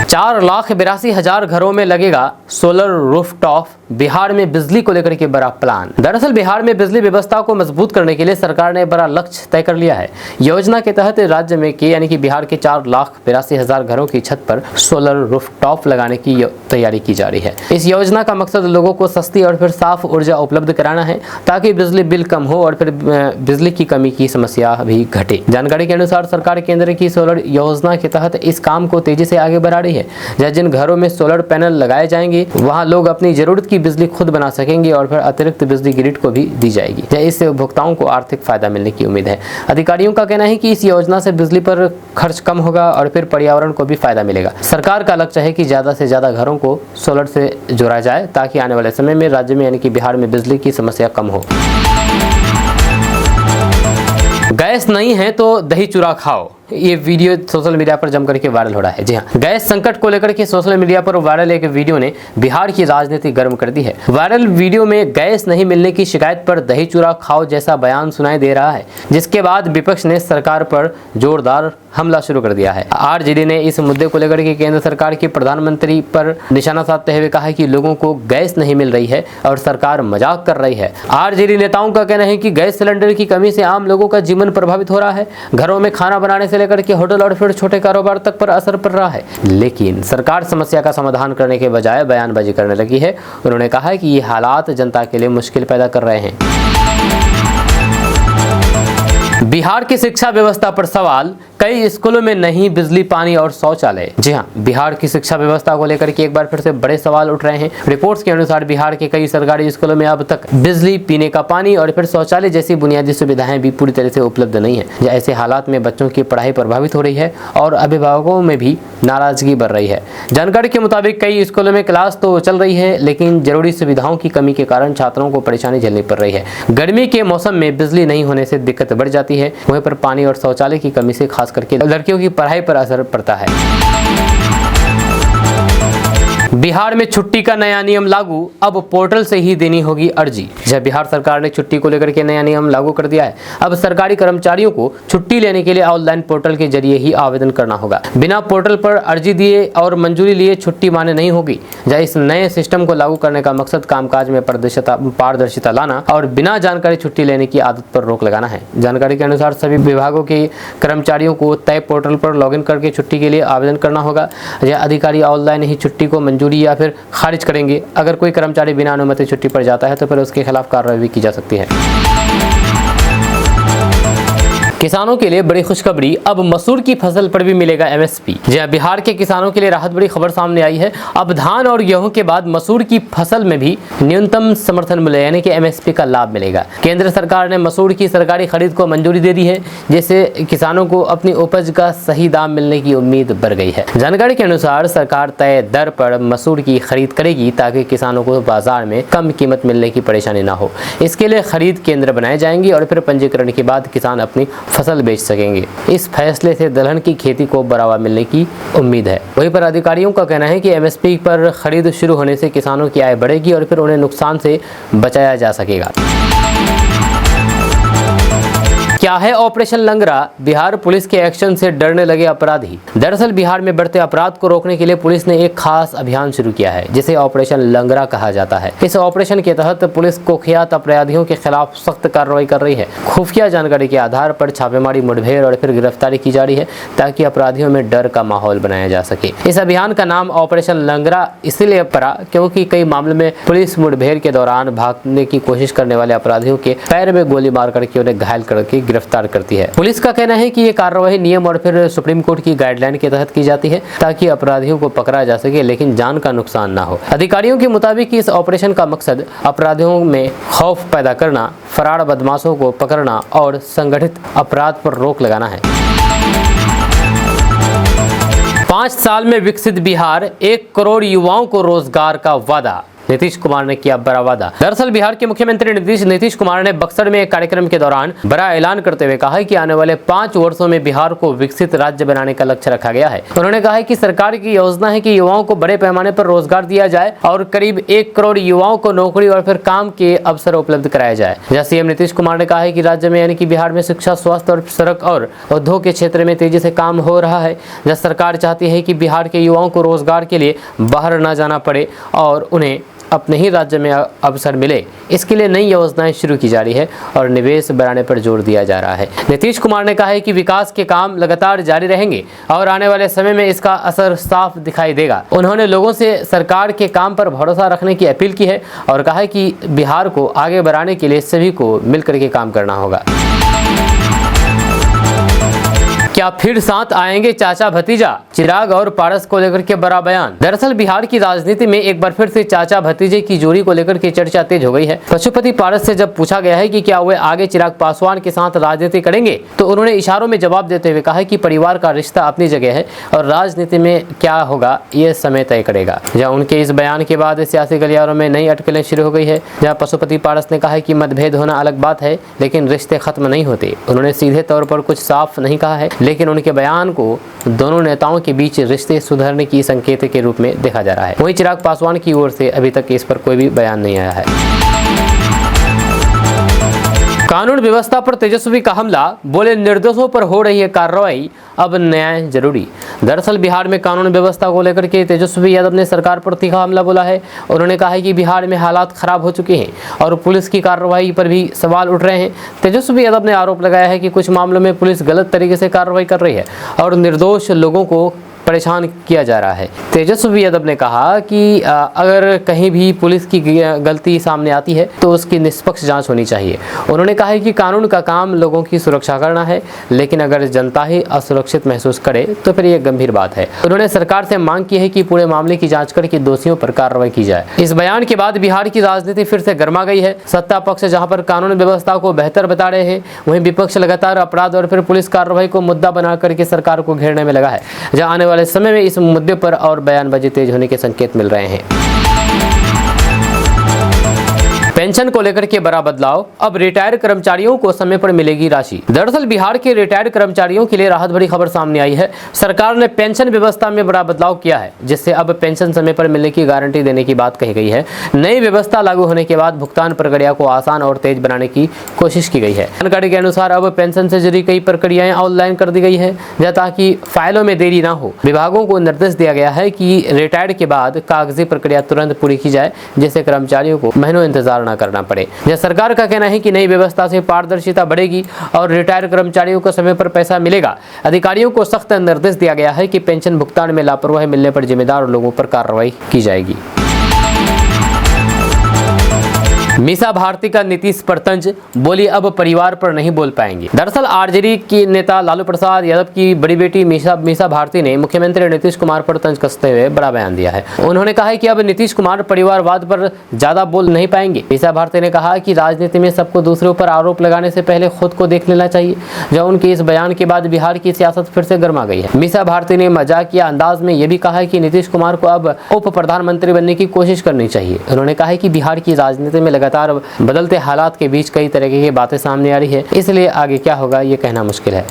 4,82,000 घरों में लगेगा सोलर रूफटॉप। बिहार में बिजली को लेकर के बड़ा प्लान। दरअसल बिहार में बिजली व्यवस्था को मजबूत करने के लिए सरकार ने बड़ा लक्ष्य तय कर लिया है। योजना के तहत राज्य में यानी कि बिहार के 4,82,000 घरों की छत पर सोलर रूफटॉप लगाने की तैयारी की जा रही है। इस योजना का मकसद लोगों को सस्ती और फिर साफ ऊर्जा उपलब्ध कराना है, ताकि बिजली बिल कम हो और फिर बिजली की कमी की समस्या भी घटे। जानकारी के अनुसार सरकार केंद्र की सोलर योजना के तहत इस काम को तेजी से आगे बढ़ा रही है। जिन घरों में सोलर पैनल लगाए जाएंगे वहां लोग अपनी जरूरत की बिजली खुद बना सकेंगे और फिर अतिरिक्त बिजली ग्रिड को भी दी जाएगी। इससे उपभोक्ताओं को आर्थिक फायदा मिलने की उम्मीद है। अधिकारियों का कहना है कि इस योजना से बिजली पर खर्च कम होगा और फिर पर्यावरण को भी फायदा मिलेगा। सरकार का लक्ष्य है कि ज्यादा से ज्यादा घरों को सोलर से जोड़ा जाए, ताकि आने वाले समय में राज्य में यानी कि बिहार में बिजली की समस्या कम हो। गैस नहीं है तो दही चूरा खाओ, ये वीडियो सोशल मीडिया पर जम करके वायरल हो रहा है। जी हाँ, गैस संकट को लेकर के सोशल मीडिया पर वायरल एक वीडियो ने बिहार की राजनीति गर्म कर दी है। वायरल वीडियो में गैस नहीं मिलने की शिकायत पर दही चूरा खाओ जैसा बयान सुनाई दे रहा है, जिसके बाद विपक्ष ने सरकार पर जोरदार हमला शुरू कर दिया है। आरजेडी ने इस मुद्दे को लेकर के केंद्र सरकार के प्रधानमंत्री पर निशाना साधते हुए कहा है कि लोगों को गैस नहीं मिल रही है और सरकार मजाक कर रही है। आरजेडी नेताओं का कहना है कि गैस सिलेंडर की कमी से आम लोगों का जीवन प्रभावित हो रहा है। घरों में खाना बनाने से लेकर के होटल और फिर छोटे कारोबार तक पर असर पड़ रहा है, लेकिन सरकार समस्या का समाधान करने के बजाय बयानबाजी करने लगी है। उन्होंने कहा है कि ये हालात जनता के लिए मुश्किल पैदा कर रहे हैं। बिहार की शिक्षा व्यवस्था पर सवाल, कई स्कूलों में नहीं बिजली, पानी और शौचालय। जी हां, बिहार की शिक्षा व्यवस्था को लेकर के एक बार फिर से बड़े सवाल उठ रहे हैं। रिपोर्ट्स के अनुसार बिहार के कई सरकारी स्कूलों में अब तक बिजली, पीने का पानी और फिर शौचालय जैसी बुनियादी सुविधाएं भी पूरी तरह से उपलब्ध नहीं है। ऐसे हालात में बच्चों की पढ़ाई प्रभावित हो रही है और अभिभावकों में भी नाराजगी बढ़ रही है। जानकारी के मुताबिक कई स्कूलों में क्लास तो चल रही है, लेकिन जरूरी सुविधाओं की कमी के कारण छात्रों को परेशानी झेलनी पड़ रही है। गर्मी के मौसम में बिजली नहीं होने से दिक्कत बढ़ जाती है, वहीं पर पानी और शौचालय की कमी से खास करके लड़कियों की पढ़ाई पर असर पड़ता है। बिहार में छुट्टी का नया नियम लागू, अब पोर्टल से ही देनी होगी अर्जी। जब बिहार सरकार ने छुट्टी को लेकर के नया नियम लागू कर दिया है, अब सरकारी कर्मचारियों को छुट्टी लेने के लिए ऑनलाइन पोर्टल के जरिए ही आवेदन करना होगा। बिना पोर्टल पर अर्जी दिए और मंजूरी लिए छुट्टी मान्य नहीं होगी। इस नए सिस्टम को लागू करने का मकसद कामकाज में पारदर्शिता लाना और बिना जानकारी छुट्टी लेने की आदत पर रोक लगाना है। जानकारी के अनुसार सभी विभागों के कर्मचारियों को तय पोर्टल पर लॉगिन करके छुट्टी के लिए आवेदन करना होगा। यह अधिकारी ऑनलाइन ही छुट्टी को मंजूरी या फिर खारिज करेंगे। अगर कोई कर्मचारी बिना अनुमति छुट्टी पर जाता है तो फिर उसके खिलाफ कार्रवाई भी की जा सकती है। किसानों के लिए बड़ी खुशखबरी, अब मसूर की फसल पर भी मिलेगा एमएसपी। जी हां, बिहार के किसानों के लिए राहत भरी खबर सामने आई है। अब धान और गेहूं के बाद मसूर की फसल में भी न्यूनतम समर्थन मूल्य यानी कि एमएसपी का लाभ मिलेगा। केंद्र सरकार ने मसूर की सरकारी खरीद को मंजूरी दे दी है, जिससे किसानों को अपनी उपज का सही दाम मिलने की उम्मीद बढ़ गई है। जानकारी के अनुसार सरकार तय दर पर मसूर की खरीद करेगी ताकि किसानों को बाजार में कम कीमत मिलने की परेशानी ना हो। इसके लिए खरीद केंद्र बनाए जाएंगे और फिर पंजीकरण के बाद किसान अपनी फसल बेच सकेंगे। इस फैसले से दलहन की खेती को बढ़ावा मिलने की उम्मीद है। वहीं पर अधिकारियों का कहना है कि एमएसपी पर खरीद शुरू होने से किसानों की आय बढ़ेगी और फिर उन्हें नुकसान से बचाया जा सकेगा। क्या है ऑपरेशन लंगरा? बिहार पुलिस के एक्शन से डरने लगे अपराधी। दरअसल बिहार में बढ़ते अपराध को रोकने के लिए पुलिस ने एक खास अभियान शुरू किया है, जिसे ऑपरेशन लंगरा कहा जाता है। इस ऑपरेशन के तहत पुलिस कुख्यात अपराधियों के खिलाफ सख्त कार्रवाई कर रही है। खुफिया जानकारी के आधार पर छापेमारी, मुठभेड़ और फिर गिरफ्तारी की जा रही है ताकि अपराधियों में डर का माहौल बनाया जा सके। इस अभियान का नाम ऑपरेशन लंगरा इसलिए पड़ा क्योंकि कई मामलों में पुलिस मुठभेड़ के दौरान भागने की कोशिश करने वाले अपराधियों के पैर में गोली मार करके उन्हें घायल करके गिरफ्तार करती है। पुलिस का कहना है कि ये कार्रवाई नियम और फिर सुप्रीम कोर्ट की गाइडलाइन के तहत की जाती है ताकि अपराधियों को पकड़ा जा सके लेकिन जान का नुकसान ना हो। अधिकारियों के मुताबिक इस ऑपरेशन का मकसद अपराधियों में खौफ पैदा करना, फरार बदमाशों को पकड़ना और संगठित अपराध पर रोक लगाना है। 5 साल में विकसित बिहार, 1 करोड़ युवाओं को रोजगार का वादा। नीतीश कुमार ने किया बड़ा वादा। दरअसल बिहार के मुख्यमंत्री नीतीश कुमार ने बक्सर में एक कार्यक्रम के दौरान बड़ा ऐलान करते हुए कहा कि आने वाले 5 वर्षों में बिहार को विकसित राज्य बनाने का लक्ष्य रखा गया है। उन्होंने कहा कि सरकार की योजना है कि युवाओं को बड़े पैमाने पर रोजगार दिया जाए और करीब 1 करोड़ युवाओं को नौकरी और फिर काम के अवसर उपलब्ध कराया जाए। जहाँ सीएम नीतीश कुमार ने कहा है कि राज्य में यानी कि बिहार में शिक्षा, स्वास्थ्य और सड़क और उद्योग के क्षेत्र में तेजी से काम हो रहा है। जहाँ सरकार चाहती है कि बिहार के युवाओं को रोजगार के लिए बाहर न जाना पड़े और उन्हें अपने ही राज्य में अवसर मिले, इसके लिए नई योजनाएं शुरू की जा रही है और निवेश बढ़ाने पर जोर दिया जा रहा है। नीतीश कुमार ने कहा है कि विकास के काम लगातार जारी रहेंगे और आने वाले समय में इसका असर साफ दिखाई देगा। उन्होंने लोगों से सरकार के काम पर भरोसा रखने की अपील की है और कहा है कि बिहार को आगे बढ़ाने के लिए सभी को मिलकर के काम करना होगा। क्या फिर साथ आएंगे चाचा भतीजा? चिराग और पारस को लेकर के बड़ा बयान। दरअसल बिहार की राजनीति में एक बार फिर से चाचा भतीजे की जोड़ी को लेकर के चर्चा तेज हो गई है। पशुपति पारस से जब पूछा गया है कि क्या वे आगे चिराग पासवान के साथ राजनीति करेंगे, तो उन्होंने इशारों में जवाब देते हुए कहा कि परिवार का रिश्ता अपनी जगह है और राजनीति में क्या होगा ये समय तय करेगा। जहाँ उनके इस बयान के बाद सियासी गलियारों में नई अटकलें शुरू हो गई है। जहाँ पशुपति पारस ने कहा है कि मतभेद होना अलग बात है लेकिन रिश्ते खत्म नहीं होते। उन्होंने सीधे तौर पर कुछ साफ नहीं कहा है, लेकिन उनके बयान को दोनों नेताओं के बीच रिश्ते सुधरने की संकेत के रूप में देखा जा रहा है। वहीं चिराग पासवान की ओर से अभी तक इस पर कोई भी बयान नहीं आया है। कानून व्यवस्था पर तेजस्वी का हमला, बोले निर्दोषों पर हो रही है कार्रवाई, अब न्याय जरूरी। दरअसल बिहार में कानून व्यवस्था को लेकर के तेजस्वी यादव ने सरकार पर तीखा हमला बोला है। उन्होंने कहा है कि बिहार में हालात खराब हो चुके हैं और पुलिस की कार्रवाई पर भी सवाल उठ रहे हैं। तेजस्वी यादव ने आरोप लगाया है कि कुछ मामलों में पुलिस गलत तरीके से कार्रवाई कर रही है और निर्दोष लोगों को परेशान किया जा रहा है। तेजस्वी यादव ने कहा कि अगर कहीं भी पुलिस की गलती सामने आती है तो उसकी निष्पक्ष जांच होनी चाहिए। उन्होंने कहा है कि कानून का काम लोगों की सुरक्षा करना है, लेकिन अगर जनता ही असुरक्षित महसूस करे तो फिर यह गंभीर बात है। उन्होंने सरकार से मांग की है कि पूरे मामले की जांच करके दोषियों पर कार्रवाई की जाए। इस बयान के बाद बिहार की राजनीति फिर से गर्मा गई है। सत्ता पक्ष जहां पर कानून व्यवस्था को बेहतर बता रहे हैं, वहीं विपक्ष लगातार अपराध और फिर पुलिस कार्रवाई को मुद्दा बना करके सरकार को घेरने में लगा है। जहां आने वाले समय में इस मुद्दे पर और बयानबाजी तेज होने के संकेत मिल रहे हैं। पेंशन को लेकर के बड़ा बदलाव, अब रिटायर्ड कर्मचारियों को समय पर मिलेगी राशि। दरअसल बिहार के रिटायर्ड कर्मचारियों के लिए राहत भरी खबर सामने आई है। सरकार ने पेंशन व्यवस्था में बड़ा बदलाव किया है, जिससे अब पेंशन समय पर मिलने की गारंटी देने की बात कही गई है। नई व्यवस्था लागू होने के बाद भुगतान प्रक्रिया को आसान और तेज बनाने की कोशिश की गई है। जानकारी के अनुसार अब पेंशन से जुड़ी कई प्रक्रियाएं ऑनलाइन कर दी गई है, ताकि फाइलों में देरी ना हो। विभागों को निर्देश दिया गया है कि रिटायर्ड के बाद कागजी प्रक्रिया तुरंत पूरी की जाए, जिससे कर्मचारियों को महीनों इंतजार न करना पड़े। यह सरकार का कहना है कि नई व्यवस्था से पारदर्शिता बढ़ेगी और रिटायर्ड कर्मचारियों को समय पर पैसा मिलेगा। अधिकारियों को सख्त निर्देश दिया गया है कि पेंशन भुगतान में लापरवाही मिलने पर जिम्मेदार लोगों पर कार्रवाई की जाएगी। मीसा भारती का नीतीश पर तंज, बोली अब परिवार पर नहीं बोल पाएंगे। दरअसल आरजेडी के नेता लालू प्रसाद यादव की बड़ी बेटी मीसा भारती ने मुख्यमंत्री नीतीश कुमार पर तंज कसते हुए बड़ा बयान दिया है। उन्होंने कहा है कि अब नीतीश कुमार परिवारवाद पर ज्यादा बोल नहीं पाएंगे। मीसा भारती ने कहा कि राजनीति में सबको दूसरों पर आरोप लगाने से पहले खुद को देख लेना चाहिए। जब उनके इस बयान के बाद बिहार की सियासत फिर से गर्मा गई है। मीसा भारती ने मजाकिया अंदाज में यह भी कहा है कि नीतीश कुमार को अब उप प्रधानमंत्री बनने की कोशिश करनी चाहिए। उन्होंने कहा है कि बिहार की राजनीति में लगातार बदलते हालात के बीच कई तरह की बातें सामने आ रही है, इसलिए आगे क्या होगा ये कहना मुश्किल है।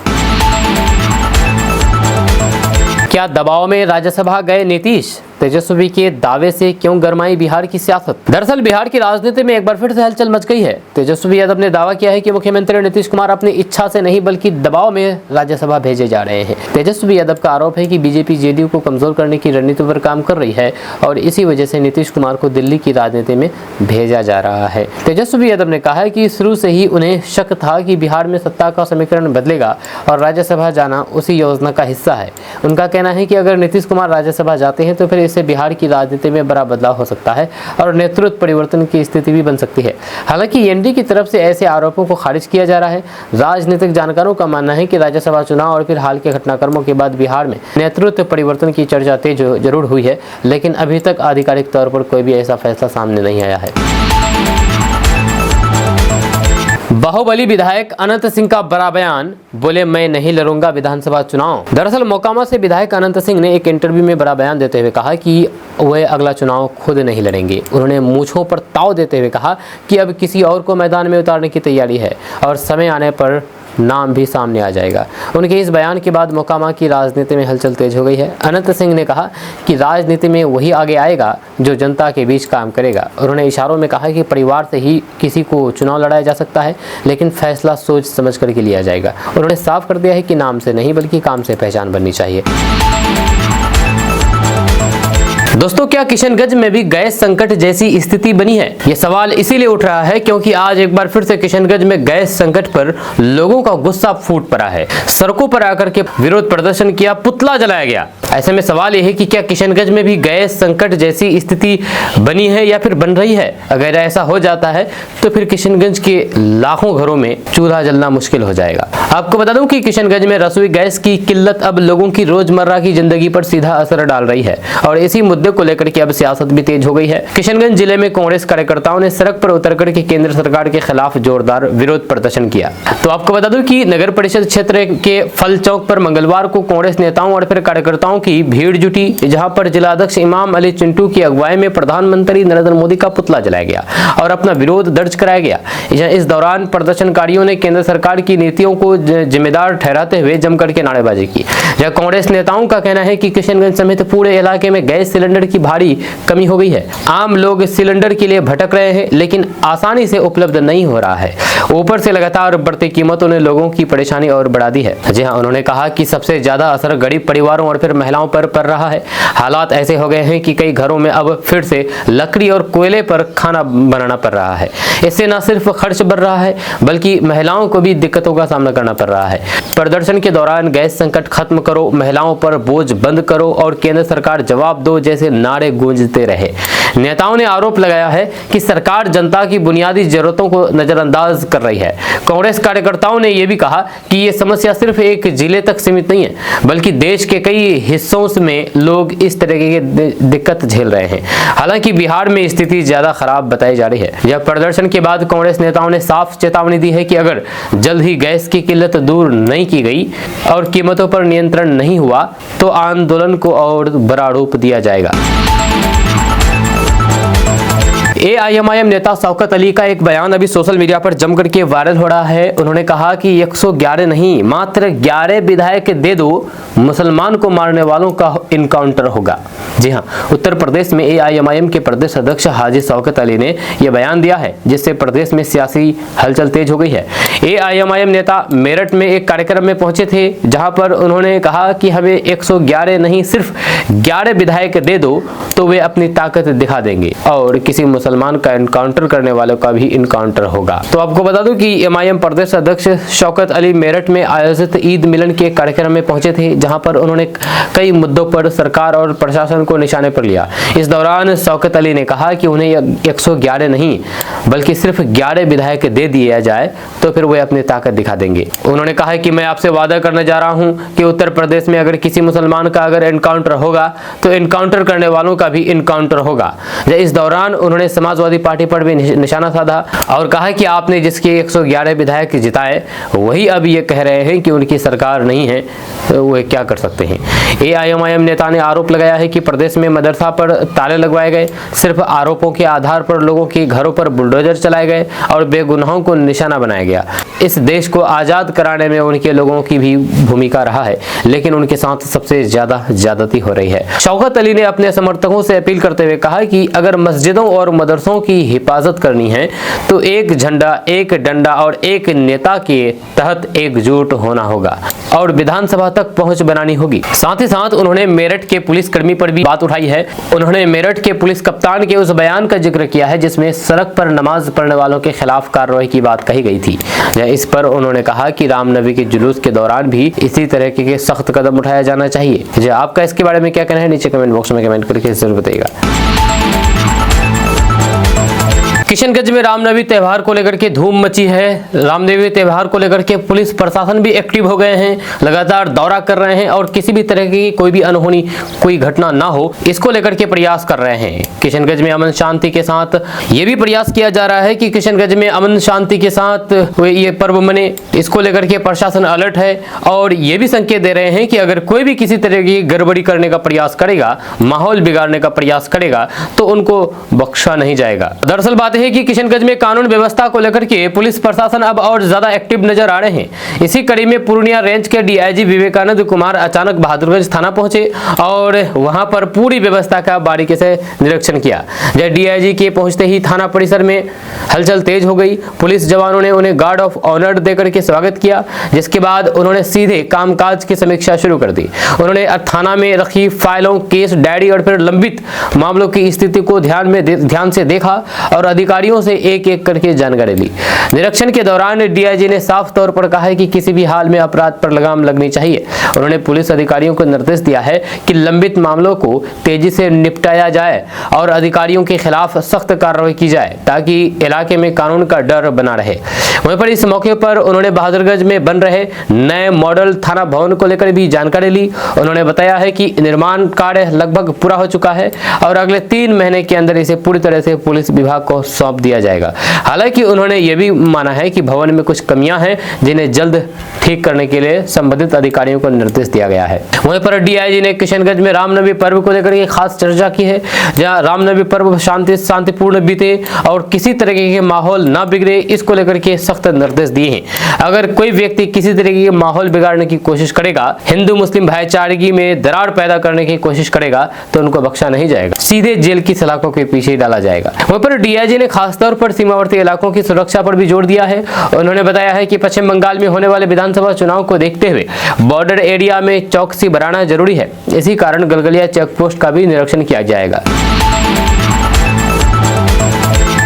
क्या दबाव में राज्यसभा गए नीतीश? तेजस्वी के दावे से क्यों गरमाई बिहार की सियासत? दरअसल बिहार की राजनीति में एक बार फिर से हलचल मच गई है। तेजस्वी यादव ने दावा किया है कि मुख्यमंत्री नीतीश कुमार अपनी इच्छा से नहीं बल्कि दबाव में राज्यसभा भेजे जा रहे हैं। तेजस्वी यादव का आरोप है कि बीजेपी जेडीयू को कमजोर करने की रणनीति पर काम कर रही है और इसी वजह से नीतीश कुमार को दिल्ली की राजनीति में भेजा जा रहा है। तेजस्वी यादव ने कहा है कि शुरू से ही उन्हें शक था कि बिहार में सत्ता का समीकरण बदलेगा और राज्यसभा जाना उसी योजना का हिस्सा है। उनका कहना है कि अगर नीतीश कुमार राज्यसभा जाते हैं तो फिर इससे बिहार की राजनीति में बड़ा बदलाव हो सकता है और नेतृत्व परिवर्तन की स्थिति भी बन सकती है। हालांकि एनडीए की तरफ से ऐसे आरोपों को खारिज किया जा रहा है। राजनीतिक जानकारों का मानना है कि राज्यसभा चुनाव और फिर हाल के घटनाक्रमों के बाद बिहार में नेतृत्व परिवर्तन की चर्चा तेज जरूर हुई है, लेकिन अभी तक आधिकारिक तौर पर कोई भी ऐसा फैसला सामने नहीं आया है। बाहुबली विधायक अनंत सिंह का बड़ा बयान, बोले मैं नहीं लड़ूंगा विधानसभा चुनाव। दरअसल मोकामा से विधायक अनंत सिंह ने एक इंटरव्यू में बड़ा बयान देते हुए कहा कि वे अगला चुनाव खुद नहीं लड़ेंगे। उन्होंने मूंछों पर ताव देते हुए कहा कि अब किसी और को मैदान में उतारने की तैयारी है और समय आने पर नाम भी सामने आ जाएगा। उनके इस बयान के बाद मोकामा की राजनीति में हलचल तेज हो गई है। अनंत सिंह ने कहा कि राजनीति में वही आगे आएगा जो जनता के बीच काम करेगा। उन्होंने इशारों में कहा कि परिवार से ही किसी को चुनाव लड़ाया जा सकता है, लेकिन फैसला सोच समझ करके लिया जाएगा। उन्होंने साफ कर दिया है कि नाम से नहीं बल्कि काम से पहचान बननी चाहिए। दोस्तों, क्या किशनगंज में भी गैस संकट जैसी स्थिति बनी है? ये सवाल इसीलिए उठ रहा है क्योंकि आज एक बार फिर से किशनगंज में गैस संकट पर लोगों का गुस्सा फूट पड़ा है। सड़कों पर आकर के विरोध प्रदर्शन किया, पुतला जलाया गया। ऐसे में सवाल यह है कि क्या किशनगंज में भी गैस संकट जैसी स्थिति बनी है या फिर बन रही है? अगर ऐसा हो जाता है तो फिर किशनगंज के लाखों घरों में चूल्हा जलना मुश्किल हो जाएगा। आपको बता दूं कि किशनगंज में रसोई गैस की किल्लत अब लोगों की रोजमर्रा की जिंदगी पर सीधा असर डाल रही है और इसी मुद्दे को लेकर के अब सियासत भी तेज हो गई है। किशनगंज जिले में कांग्रेस कार्यकर्ताओं ने सड़क पर उतरकर के केंद्र सरकार के खिलाफ जोरदार विरोध प्रदर्शन किया। तो आपको बता दूं कि नगर परिषद क्षेत्र के फल चौक पर मंगलवार को कांग्रेस नेताओं और फिर कार्यकर्ताओं की भीड़ जुटी, जहां पर जिलाध्यक्ष इमाम अली चिंटू की अगुवाई में प्रधानमंत्री नरेंद्र मोदी का पुतला जलाया गया और अपना विरोध दर्ज कराया गया। इस दौरान प्रदर्शनकारियों ने केंद्र सरकार की नीतियों को जिम्मेदार ठहराते हुए जमकर के नारेबाजी की। जहां कांग्रेस नेताओं का कहना है कि किशनगंज समेत पूरे इलाके में गैस सिलेंडर की भारी कमी हो गई है। आम लोग सिलेंडर के लिए भटक रहे हैं, लेकिन आसानी से उपलब्ध नहीं हो रहा है। ऊपर से लगातार बढ़ती कीमतों ने लोगों की परेशानी और बढ़ा दी है। जी हाँ, उन्होंने कहा कि सबसे ज्यादा असर गरीब परिवारों और फिर महिलाओं पर पड़ रहा है। हालात ऐसे हो गए हैं कि कई घरों में अब फिर से लकड़ी और कोयले पर खाना बनाना पड़ रहा है। इससे न सिर्फ खर्च बढ़ रहा है बल्कि महिलाओं को भी दिक्कतों का सामना करना पड़ रहा है। प्रदर्शन के दौरान गैस संकट खत्म करो, महिलाओं पर बोझ बंद करो और केंद्र सरकार जवाब दो जैसे नारे गूंजते रहे। नेताओं ने आरोप लगाया है कि सरकार जनता की बुनियादी जरूरतों को नजरअंदाज कर रही है। कांग्रेस कार्यकर्ताओं ने यह भी कहा कि यह समस्या सिर्फ एक जिले तक सीमित नहीं है बल्कि देश के कई हिस्सों में लोग इस तरह की दिक्कत झेल रहे हैं। हालांकि बिहार में स्थिति ज्यादा खराब बताई जा रही है। यह प्रदर्शन के बाद कांग्रेस नेताओं ने साफ चेतावनी दी है कि अगर जल्द ही गैस की किल्लत दूर नहीं की गई और कीमतों पर नियंत्रण नहीं हुआ तो आंदोलन को और बड़ा रूप दिया जाएगा। एआईएमआईएम नेता शौकत अली का एक बयान अभी सोशल मीडिया पर जमकर के वायरल हो रहा है। उन्होंने कहा कि 111 नहीं मात्र 11 विधायक दे दो, मुसलमान को मारने वालों का इनकाउंटर होगा। जी हां, उत्तर प्रदेश में एआईएमआईएम के प्रदेश अध्यक्ष हाजी शौकत अली ने यह बयान दिया है, जिससे प्रदेश में सियासी हलचल तेज हो गई है। एआईएमआईएम नेता मेरठ में एक कार्यक्रम में पहुंचे थे, जहां पर उन्होंने कहा कि हमें 111 नहीं सिर्फ 11 विधायक दे दो तो वे अपनी ताकत दिखा देंगे और किसी मुसलमान मुसलमान का इनकाउंटर करने वालों का भी इनकाउंटर होगा। तो आपको बता दूं कि एमआईएम प्रदेश अध्यक्ष शौकत अली मेरठ में आयोजित ईद मिलन के कार्यक्रम में पहुंचे थे, जहां पर उन्होंने कई मुद्दों पर सरकार और प्रशासन को निशाने पर लिया। इस दौरान शौकत अली ने कहा कि उन्हें 111 नहीं बल्कि सिर्फ 11 विधायक दे दिया जाए तो फिर वे अपनी ताकत दिखा देंगे। उन्होंने कहा कि मैं आपसे वादा करने जा रहा हूं कि उत्तर प्रदेश में अगर किसी मुसलमान का अगर एनकाउंटर होगा तो एनकाउंटर करने वालों का भी इनकाउंटर होगा। इस दौरान उन्होंने समाजवादी पार्टी पर भी निशाना साधा और कहा कि आपने जिसके 111 विधायक जिताए वही अब ये कह रहे हैं कि उनकी सरकार नहीं है, तो वे क्या कर सकते हैं। एआईएमआईएम नेता ने आरोप लगाया है कि प्रदेश में मदरसा पर ताले लगवाए गए, सिर्फ आरोपों के आधार पर लोगों के घरों पर बुलडोजर चलाए गए और बेगुनाहों को निशाना बनाया गया। इस देश को आजाद कराने में उनके लोगों की भी भूमिका रहा है, लेकिन उनके साथ सबसे ज्यादा ज्यादती हो रही है। शौकत अली ने अपने समर्थकों से अपील करते हुए कहा कि अगर मस्जिदों और मदरसों की हिफाजत करनी है तो एक झंडा, एक डंडा और एक नेता के तहत एकजुट होना होगा और विधानसभा तक पहुंच बनानी होगी। साथ ही साथ उन्होंने मेरठ के पुलिसकर्मी पर भी बात उठाई है। उन्होंने मेरठ के पुलिस कप्तान के उस बयान का जिक्र किया है जिसमें सड़क पर नमाज पढ़ने वालों के खिलाफ कार्रवाई की बात कही गई थी। इस पर उन्होंने कहा कि रामनवमी के जुलूस के दौरान भी इसी तरह के सख्त कदम उठाया जाना चाहिए। आपका इसके बारे में क्या कहना है, नीचे कमेंट बॉक्स में कमेंट करके जरूर बताइएगा। किशनगंज में रामनवमी त्यौहार को लेकर के धूम मची है। रामनवमी त्यौहार को लेकर के पुलिस प्रशासन भी एक्टिव हो गए हैं, लगातार दौरा कर रहे हैं और किसी भी तरह की कोई भी अनहोनी कोई घटना ना हो इसको लेकर के प्रयास कर रहे हैं। किशनगंज में अमन शांति के साथ ये भी प्रयास किया जा रहा है कि किशनगंज में अमन शांति के साथ ये पर्व मने, इसको लेकर के प्रशासन अलर्ट है और ये भी संकेत दे रहे हैं कि अगर कोई भी किसी तरह की गड़बड़ी करने का प्रयास करेगा, माहौल बिगाड़ने का प्रयास करेगा तो उनको बख्शा नहीं जाएगा। दरअसल बात है कि किशनगंज में कानून व्यवस्था को लेकर के पुलिस प्रशासन अब और ज्यादा एक्टिव नजर आ रहे हैं। इसी कड़ी में पूर्णिया रेंज के डीआईजी विवेकानंद कुमार अचानक बहादुरगंज थाना पहुंचे और वहां पर पूरी व्यवस्था का बारीकी से निरीक्षण किया। जब डीआईजी के पहुंचते ही थाना परिसर में हलचल तेज हो गई। पुलिस जवानों ने उन्हें गार्ड ऑफ ऑनर देकर के स्वागत किया, जिसके बाद उन्होंने सीधे कामकाज की समीक्षा शुरू कर दी। उन्होंने थाना में रखी फाइलों, केस डायरी और फिर लंबित मामलों की स्थिति को ध्यान से देखा और अधिकारियों से एक एक करके जानकारी ली। निरीक्षण के दौरान डीआईजी ने साफ तौर पर कहा है कि किसी भी हाल में अपराध पर लगाम लगनी चाहिए। उन्होंने पुलिस अधिकारियों को निर्देश दिया है कि लंबित मामलों को तेजी से निपटाया जाए और अधिकारियों के खिलाफ सख्त कार्रवाई की जाए ताकि इलाके में कानून का डर बना रहे। वहीं पर इस मौके पर उन्होंने बहादुरगंज में बन रहे नए मॉडल थाना भवन को लेकर भी जानकारी ली। उन्होंने बताया है कि निर्माण कार्य लगभग पूरा हो चुका है और अगले 3 महीने के अंदर इसे पूरी तरह से पुलिस विभाग को सौंप दिया जाएगा। हालांकि उन्होंने यह भी माना है कि भवन में कुछ कमियां हैं जिन्हें जल्द ठीक करने के लिए संबंधित अधिकारियों को निर्देश दिया गया है। वहीं पर डीआईजी ने किशनगंज में रामनवमी पर्व को लेकर एक खास चर्चा की है, जहां रामनवमी पर्व शांतिपूर्ण बीते और किसी तरह के माहौल ना बिगड़े, इसको लेकर के सख्त निर्देश दिए हैं। अगर कोई व्यक्ति किसी तरह के माहौल बिगाड़ने की कोशिश करेगा, हिंदू मुस्लिम भाईचारगी में दरार पैदा करने की कोशिश करेगा तो उनको बख्शा नहीं जाएगा, सीधे जेल की सलाखों के पीछे डाला जाएगा। वहीं पर डीआईजी ने खासतौर पर सीमावर्ती इलाकों की सुरक्षा पर भी जोर दिया है। उन्होंने बताया है कि पश्चिम बंगाल में होने वाले विधानसभा चुनाव को देखते हुए बॉर्डर एरिया में चौकसी बढ़ाना जरूरी है। इसी कारण गलगलिया चेक पोस्ट का भी निरीक्षण किया जाएगा।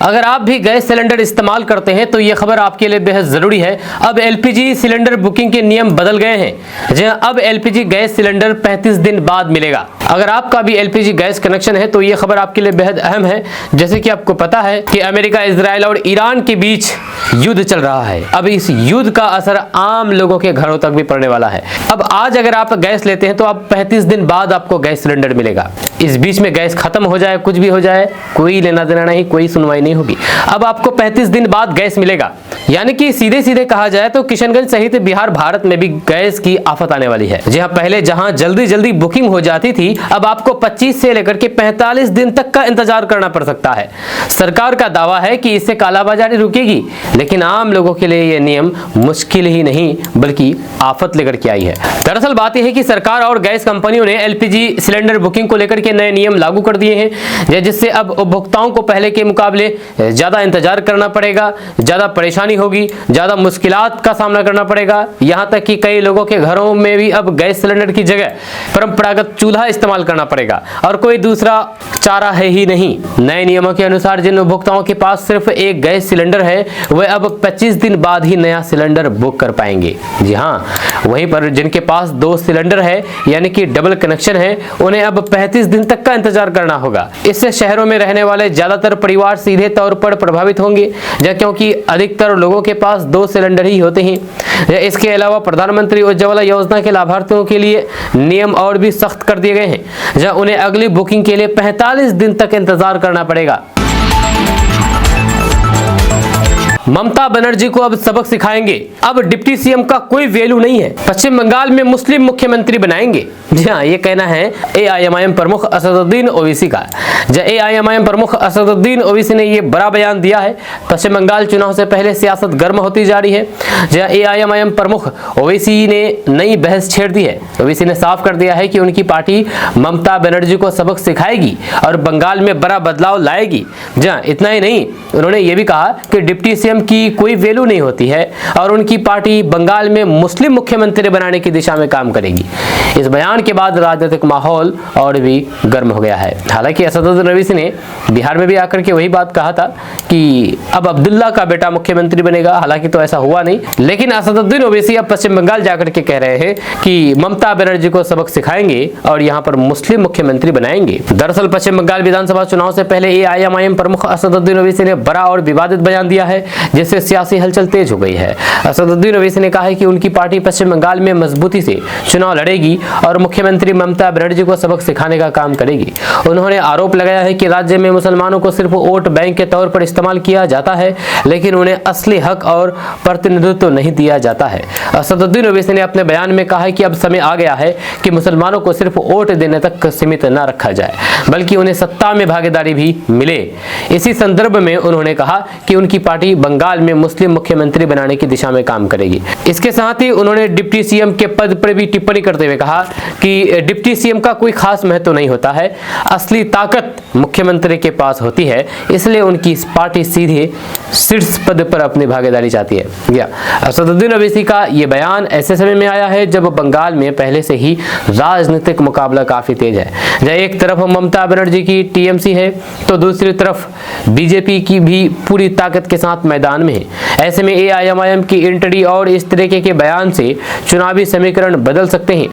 अगर आप भी गैस सिलेंडर इस्तेमाल करते हैं तो यह खबर आपके लिए बेहद जरूरी है। अब एलपीजी सिलेंडर बुकिंग के नियम बदल गए हैं। जी अब एलपीजी गैस सिलेंडर 35 दिन बाद मिलेगा। अगर आपका भी एलपीजी गैस कनेक्शन है तो यह खबर आपके लिए बेहद अहम है। जैसे कि आपको पता है कि अमेरिका, इजराइल और ईरान के बीच युद्ध चल रहा है। अब इस युद्ध का असर आम लोगों के घरों तक भी पड़ने वाला है। अब आज अगर आप गैस लेते हैं तो आप 35 दिन बाद आपको गैस सिलेंडर मिलेगा। इस बीच में गैस खत्म हो जाए, कुछ भी हो जाए, कोई लेना देना नहीं, कोई सुनवाई नहीं होगी। अब आपको 35 दिन बाद गैस मिलेगा। यानी कि सीधे सीधे कहा जाए तो किशनगंज सहित बिहार भारत में भी गैस की आफत आने वाली है। जी हाँ, पहले जहां जल्दी जल्दी बुकिंग हो जाती थी, अब आपको 25 से लेकर के 45 दिन तक का इंतजार करना पड़ सकता है। सरकार का दावा है कि इससे कालाबाजारी रुकेगी, लेकिन आम लोगों के लिए यह नियम मुश्किल ही नहीं बल्कि आफत लेकर के आई है। दरअसल बात यह है कि सरकार और गैस कंपनियों ने एलपीजी सिलेंडर बुकिंग को लेकर के नए नियम लागू कर दिए हैं, जिससे अब उपभोक्ताओं को पहले के मुकाबले ज्यादा इंतजार करना पड़ेगा, ज्यादा परेशानी होगी, ज्यादा मुश्किलात का सामना करना पड़ेगा। यहां तक कि कई लोगों के घरों में भी अब गैस सिलेंडर की जगह परंपरागत चूल्हा इस्तेमाल इस्तेमाल करना पड़ेगा और कोई दूसरा चारा है ही नहीं। नए नियमों के अनुसार जिन उपभोक्ताओं के पास सिर्फ एक गैस सिलेंडर है वे अब 25 दिन बाद ही नया सिलेंडर बुक कर पाएंगे। जी हाँ, वहीं पर जिनके पास 2 सिलेंडर है यानी कि डबल कनेक्शन है उन्हें अब 35 दिन तक का इंतजार करना होगा। इससे शहरों में रहने वाले ज्यादातर परिवार सीधे तौर पर प्रभावित होंगे क्योंकि अधिकतर लोगों के पास 2 सिलेंडर ही होते हैं। इसके अलावा प्रधानमंत्री उज्ज्वला योजना के लाभार्थियों के लिए नियम और भी सख्त कर दिए गए हैं, जहां उन्हें अगली बुकिंग के लिए 45 दिन तक इंतजार करना पड़ेगा। ममता बनर्जी को अब सबक सिखाएंगे, अब डिप्टी सीएम का कोई वैल्यू नहीं है, पश्चिम बंगाल में मुस्लिम मुख्यमंत्री बनाएंगे। जी हाँ, ये कहना है एआईएमआईएम प्रमुख असदुद्दीन ओवैसी का। एआईएमआईएम प्रमुख असदुद्दीन ओवैसी ने ये बड़ा बयान दिया है। पश्चिम बंगाल चुनाव से पहले सियासत गर्म होती जा रही है। एआईएमआईएम प्रमुख ओवैसी ने नई बहस छेड़ दी है। ओवैसी ने साफ कर दिया है कि उनकी पार्टी ममता बनर्जी को सबक सिखाएगी और बंगाल में बड़ा बदलाव लाएगी। जहाँ इतना ही नहीं, उन्होंने ये भी कहा कि डिप्टी सीएम की कोई वैल्यू नहीं होती है और उनकी पार्टी बंगाल में मुस्लिम मुख्यमंत्री बनाने की दिशा में काम करेगी। इस बयान के बाद राजनीतिक माहौल और भी गर्म हो गया है। हालांकि असदुद्दीन ओवैसी ने बिहार में भी आकर के वही बात कहा था कि अब अब्दुल्ला का बेटा मुख्यमंत्री बनेगा। हालांकि तो ऐसा हुआ नहीं, लेकिन असदुद्दीन ओवैसी अब पश्चिम बंगाल जाकर के कह रहे हैं कि ममता बनर्जी को सबक सिखाएंगे और यहाँ पर मुस्लिम मुख्यमंत्री बनाएंगे। दरअसल पश्चिम बंगाल विधानसभा चुनाव से पहले एआईएमआईएम प्रमुख असदुद्दीन ओवैसी ने बड़ा और विवादित बयान दिया है, जिससे सियासी हलचल तेज हो गई है। असदुद्दीन ओवैसी ने कहा है कि उनकी पार्टी पश्चिम बंगाल में मजबूती से चुनाव लड़ेगी और मुख्यमंत्री ममता बनर्जी को सबक सिखाने का काम करेगी। उन्होंने आरोप लगाया है कि राज्य में मुसलमानों को सिर्फ वोट बैंक के तौर पर इस्तेमाल किया जाता है, लेकिन उन्हें असली हक और प्रतिनिधित्व नहीं दिया जाता है। असदुद्दीन ओवैसी ने अपने बयान में कहा है कि अब समय आ गया है कि मुसलमानों को सिर्फ वोट देने तक सीमित न रखा जाए, बल्कि उन्हें सत्ता में भागीदारी भी मिले। इसी संदर्भ में उन्होंने कहा कि उनकी पार्टी बंगाल में मुस्लिम मुख्यमंत्री बनाने की दिशा में काम करेगी। इसके साथ ही उन्होंने डिप्टी सीएम के पद पर भी टिप्पणी करते हुए कहा कि डिप्टी सीएम का कोई खास महत्व नहीं होता है, असली ताकत मुख्यमंत्री के पास होती है, इसलिए उनकी पार्टी सीधे शीर्ष पद पर अपनी भागीदारी चाहती है। असदुद्दीन ओवैसी का यह बयान ऐसे समय में आया है जब बंगाल में पहले से ही राजनीतिक मुकाबला काफी तेज है। जहाँ एक तरफ ममता बनर्जी की टीएमसी है तो दूसरी तरफ बीजेपी की भी पूरी ताकत के साथ मैदान में है। ऐसे में एआईएमआईएम की एंट्री और इस तरीके के बयान से चुनावी समीकरण बदल सकते हैं।